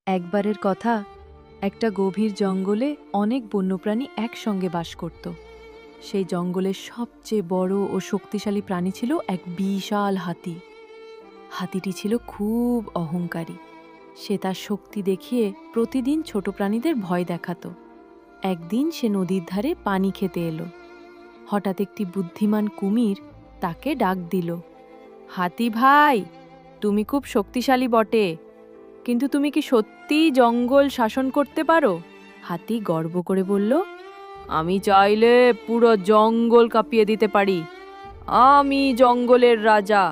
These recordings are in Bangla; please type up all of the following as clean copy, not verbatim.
একবারের কথা, একটা গভীর জঙ্গলে অনেক বন্যপ্রাণী একসঙ্গে বাস করত। সেই জঙ্গলের সবচেয়ে বড় ও শক্তিশালী প্রাণী ছিল এক বিশাল হাতি। হাতিটি ছিল খুব অহংকারী। সে তার শক্তি দেখিয়ে প্রতিদিন ছোট প্রাণীদের ভয় দেখাতো। একদিন সে নদীর ধারে পানি খেতে এলো। হঠাৎ একটি বুদ্ধিমান কুমির তাকে ডাক দিল, হাতি ভাই, তুমি খুব শক্তিশালী বটে, কিন্তু তুমি কি সত্যিই জঙ্গল শাসন করতে পারো? হাতি গর্ব করে বলল, আমি চাইলে পুরো জঙ্গল কাঁপিয়ে দিতে পারি। আমি জঙ্গলের রাজা।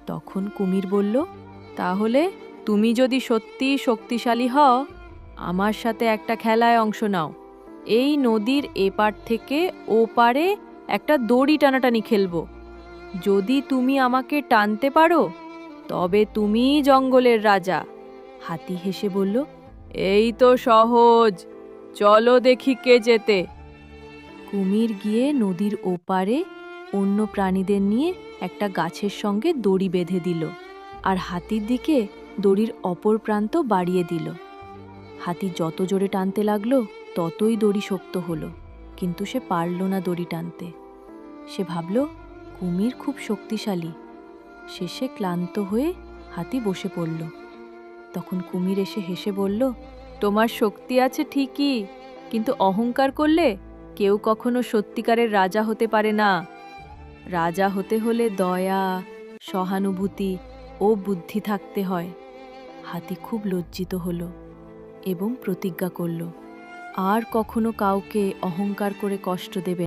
তখন কুমির বলল, তাহলে তুমি যদি সত্যিই শক্তিশালী হও, আমার সাথে একটা খেলায় অংশ নাও। এই নদীর এপার থেকে ও পারে একটা দড়ি টানাটানি খেলবো। যদি তুমি আমাকে টানতে পারো, তবে তুমিই জঙ্গলের রাজা। হাতি হেসে বলল, এই তো সহজ, চলো দেখি কে জেতে। কুমির গিয়ে নদীর ওপারে অন্য প্রাণীদের নিয়ে একটা গাছের সঙ্গে দড়ি বেঁধে দিল, আর হাতির দিকে দড়ির অপর প্রান্ত বাড়িয়ে দিল। হাতি যত জোরে টানতে লাগলো, ততই দড়ি শক্ত হলো, কিন্তু সে পারল না দড়ি টানতে। সে ভাবল, কুমির খুব শক্তিশালী। শেষে ক্লান্ত হয়ে হাতি বসে পড়ল। তখন কুমির এসে হেসে বলল, তোমার শক্তি আছে ঠিকই, কিন্তু অহংকার করলে কেউ কখনো সত্যিকারের রাজা হতে পারে না। রাজা হতে হলে দয়া, সহানুভূতি ও বুদ্ধি থাকতে হয়। হাতি খুব লজ্জিত হলো এবং প্রতিজ্ঞা করল, আর কখনো কাউকে অহংকার করে কষ্ট দেবে